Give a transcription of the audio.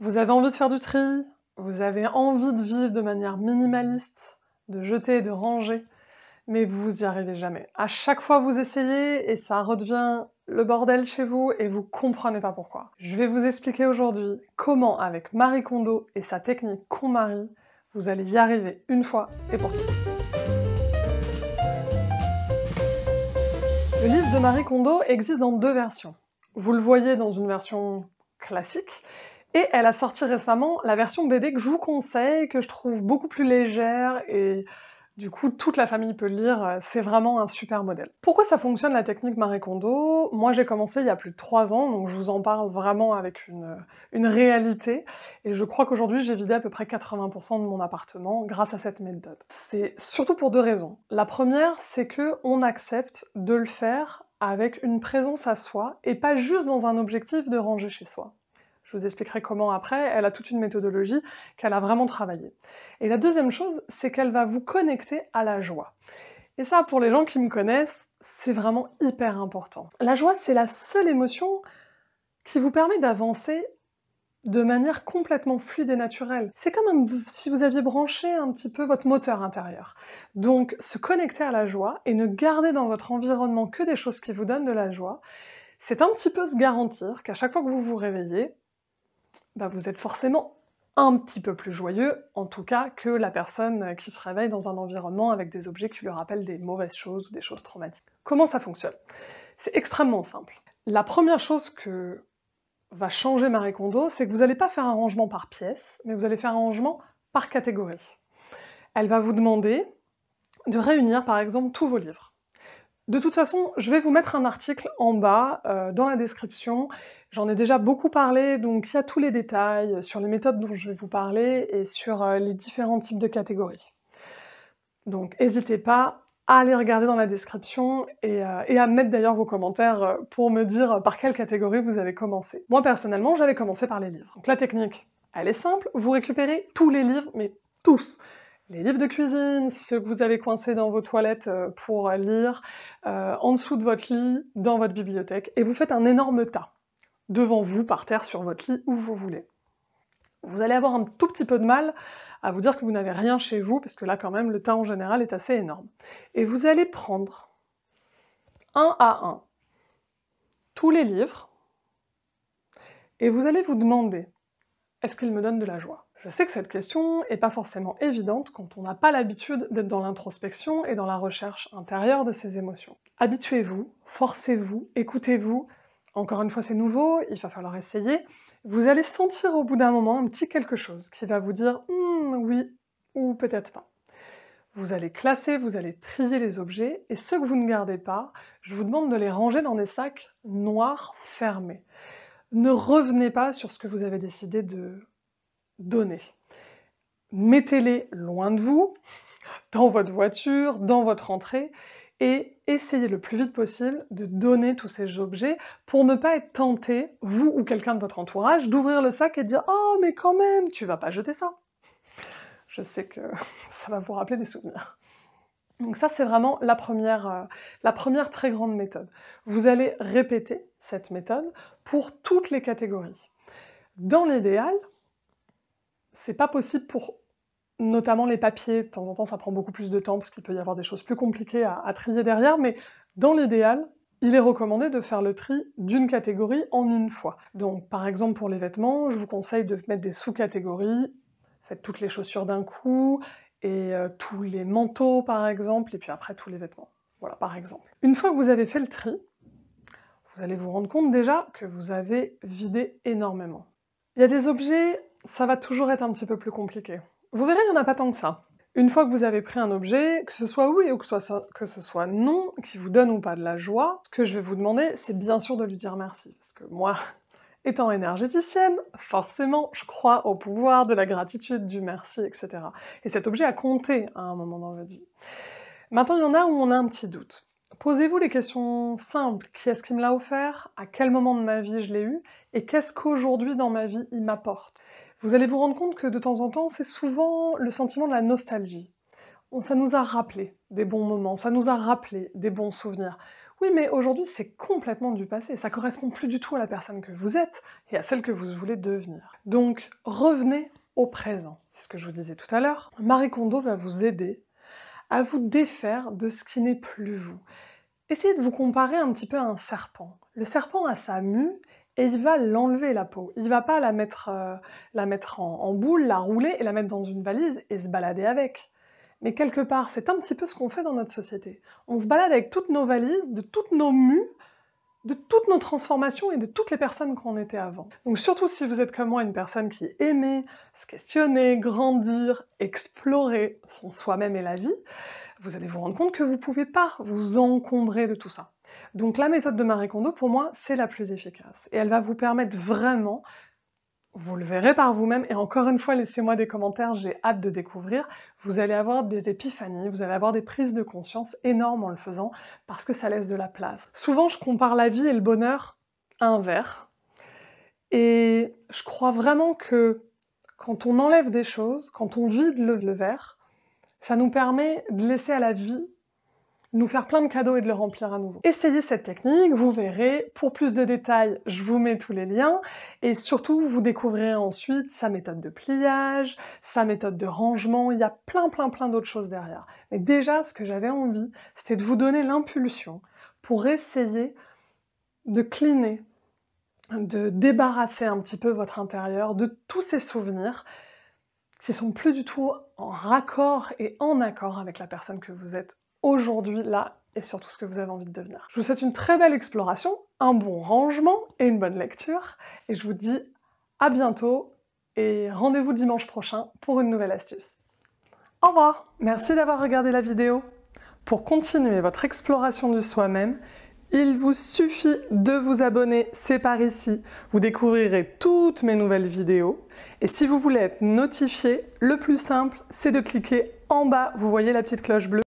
Vous avez envie de faire du tri, vous avez envie de vivre de manière minimaliste, de jeter et de ranger, mais vous n'y arrivez jamais. À chaque fois vous essayez et ça redevient le bordel chez vous et vous comprenez pas pourquoi. Je vais vous expliquer aujourd'hui comment, avec Marie Kondo et sa technique KonMari, vous allez y arriver une fois et pour toutes. Le livre de Marie Kondo existe dans deux versions. Vous le voyez dans une version classique, et elle a sorti récemment la version BD que je vous conseille, que je trouve beaucoup plus légère, et du coup toute la famille peut le lire, c'est vraiment un super modèle. Pourquoi ça fonctionne la technique Marie Kondo? Moi j'ai commencé il y a plus de 3 ans, donc je vous en parle vraiment avec une réalité, et je crois qu'aujourd'hui j'ai vidé à peu près 80% de mon appartement grâce à cette méthode. C'est surtout pour deux raisons. La première, c'est qu'on accepte de le faire avec une présence à soi, et pas juste dans un objectif de ranger chez soi. Je vous expliquerai comment après, elle a toute une méthodologie qu'elle a vraiment travaillée. Et la deuxième chose, c'est qu'elle va vous connecter à la joie. Et ça, pour les gens qui me connaissent, c'est vraiment hyper important. La joie, c'est la seule émotion qui vous permet d'avancer de manière complètement fluide et naturelle. C'est comme si vous aviez branché un petit peu votre moteur intérieur. Donc, se connecter à la joie et ne garder dans votre environnement que des choses qui vous donnent de la joie, c'est un petit peu se garantir qu'à chaque fois que vous vous réveillez, vous êtes forcément un petit peu plus joyeux, en tout cas, que la personne qui se réveille dans un environnement avec des objets qui lui rappellent des mauvaises choses ou des choses traumatiques. Comment ça fonctionne? C'est extrêmement simple. La première chose que va changer Marie Kondo, c'est que vous n'allez pas faire un rangement par pièce, mais vous allez faire un rangement par catégorie. Elle va vous demander de réunir, par exemple, tous vos livres. De toute façon, je vais vous mettre un article en bas, dans la description. J'en ai déjà beaucoup parlé, donc il y a tous les détails sur les méthodes dont je vais vous parler et sur les différents types de catégories. Donc n'hésitez pas à aller regarder dans la description et à mettre d'ailleurs vos commentaires pour me dire par quelle catégorie vous avez commencé. Moi personnellement, j'avais commencé par les livres. Donc la technique, elle est simple, vous récupérez tous les livres, mais tous! Les livres de cuisine, ceux que vous avez coincés dans vos toilettes pour lire, en dessous de votre lit, dans votre bibliothèque, et vous faites un énorme tas, devant vous, par terre, sur votre lit, où vous voulez. Vous allez avoir un tout petit peu de mal à vous dire que vous n'avez rien chez vous, parce que là, quand même, le tas en général est assez énorme. Et vous allez prendre, un à un, tous les livres, et vous allez vous demander, est-ce qu'ils me donnent de la joie? Je sais que cette question n'est pas forcément évidente quand on n'a pas l'habitude d'être dans l'introspection et dans la recherche intérieure de ses émotions. Habituez-vous, forcez-vous, écoutez-vous. Encore une fois, c'est nouveau, il va falloir essayer. Vous allez sentir au bout d'un moment un petit quelque chose qui va vous dire oui ou peut-être pas. Vous allez classer, vous allez trier les objets, et ceux que vous ne gardez pas, je vous demande de les ranger dans des sacs noirs fermés. Ne revenez pas sur ce que vous avez décidé de donner. Mettez-les loin de vous, dans votre voiture, dans votre entrée, et essayez le plus vite possible de donner tous ces objets pour ne pas être tenté, vous ou quelqu'un de votre entourage, d'ouvrir le sac et de dire « Oh, mais quand même, tu vas pas jeter ça !» Je sais que ça va vous rappeler des souvenirs. Donc ça, c'est vraiment la première très grande méthode. Vous allez répéter cette méthode pour toutes les catégories. Dans l'idéal, c'est pas possible pour notamment les papiers. De temps en temps, ça prend beaucoup plus de temps parce qu'il peut y avoir des choses plus compliquées à trier derrière, mais dans l'idéal, il est recommandé de faire le tri d'une catégorie en une fois. Donc par exemple pour les vêtements, je vous conseille de mettre des sous-catégories, faites toutes les chaussures d'un coup, et tous les manteaux par exemple, et puis après tous les vêtements. Voilà, par exemple. Une fois que vous avez fait le tri, vous allez vous rendre compte déjà que vous avez vidé énormément. Il y a des objets, ça va toujours être un petit peu plus compliqué. Vous verrez, il n'y en a pas tant que ça. Une fois que vous avez pris un objet, que ce soit oui ou que ce soit non, qui vous donne ou pas de la joie, ce que je vais vous demander, c'est bien sûr de lui dire merci. Parce que moi, étant énergéticienne, forcément, je crois au pouvoir de la gratitude, du merci, etc. Et cet objet a compté à un moment dans votre vie. Maintenant, il y en a où on a un petit doute. Posez-vous les questions simples. Qui est-ce qui me l'a offert? À quel moment de ma vie je l'ai eu? Et qu'est-ce qu'aujourd'hui dans ma vie il m'apporte? Vous allez vous rendre compte que de temps en temps, c'est souvent le sentiment de la nostalgie. Ça nous a rappelé des bons moments, ça nous a rappelé des bons souvenirs. Oui, mais aujourd'hui, c'est complètement du passé. Ça correspond plus du tout à la personne que vous êtes et à celle que vous voulez devenir. Donc, revenez au présent. C'est ce que je vous disais tout à l'heure. Marie Kondo va vous aider à vous défaire de ce qui n'est plus vous. Essayez de vous comparer un petit peu à un serpent. Le serpent a sa mue et il va l'enlever la peau. Il ne va pas la mettre en boule, la rouler et la mettre dans une valise et se balader avec. Mais quelque part, c'est un petit peu ce qu'on fait dans notre société. On se balade avec toutes nos valises, de toutes nos mues, de toutes nos transformations et de toutes les personnes qu'on était avant. Donc surtout si vous êtes comme moi une personne qui aimait se questionner, grandir, explorer son soi-même et la vie, vous allez vous rendre compte que vous ne pouvez pas vous encombrer de tout ça. Donc la méthode de Marie Kondo, pour moi, c'est la plus efficace. Et elle va vous permettre vraiment, vous le verrez par vous-même, et encore une fois, laissez-moi des commentaires, j'ai hâte de découvrir, vous allez avoir des épiphanies, vous allez avoir des prises de conscience énormes en le faisant, parce que ça laisse de la place. Souvent, je compare la vie et le bonheur à un verre, et je crois vraiment que quand on enlève des choses, quand on vide le verre, ça nous permet de laisser à la vie nous faire plein de cadeaux et de le remplir à nouveau. Essayez cette technique, vous verrez. Pour plus de détails, je vous mets tous les liens. Et surtout, vous découvrirez ensuite sa méthode de pliage, sa méthode de rangement. Il y a plein d'autres choses derrière. Mais déjà, ce que j'avais envie, c'était de vous donner l'impulsion pour essayer de cleaner, de débarrasser un petit peu votre intérieur de tous ces souvenirs qui sont plus du tout en raccord et en accord avec la personne que vous êtes aujourd'hui, là, et surtout ce que vous avez envie de devenir. Je vous souhaite une très belle exploration, un bon rangement et une bonne lecture, et je vous dis à bientôt, et rendez-vous dimanche prochain pour une nouvelle astuce. Au revoir! Merci d'avoir regardé la vidéo. Pour continuer votre exploration de soi-même, il vous suffit de vous abonner, c'est par ici. Vous découvrirez toutes mes nouvelles vidéos. Et si vous voulez être notifié, le plus simple, c'est de cliquer en bas, vous voyez la petite cloche bleue.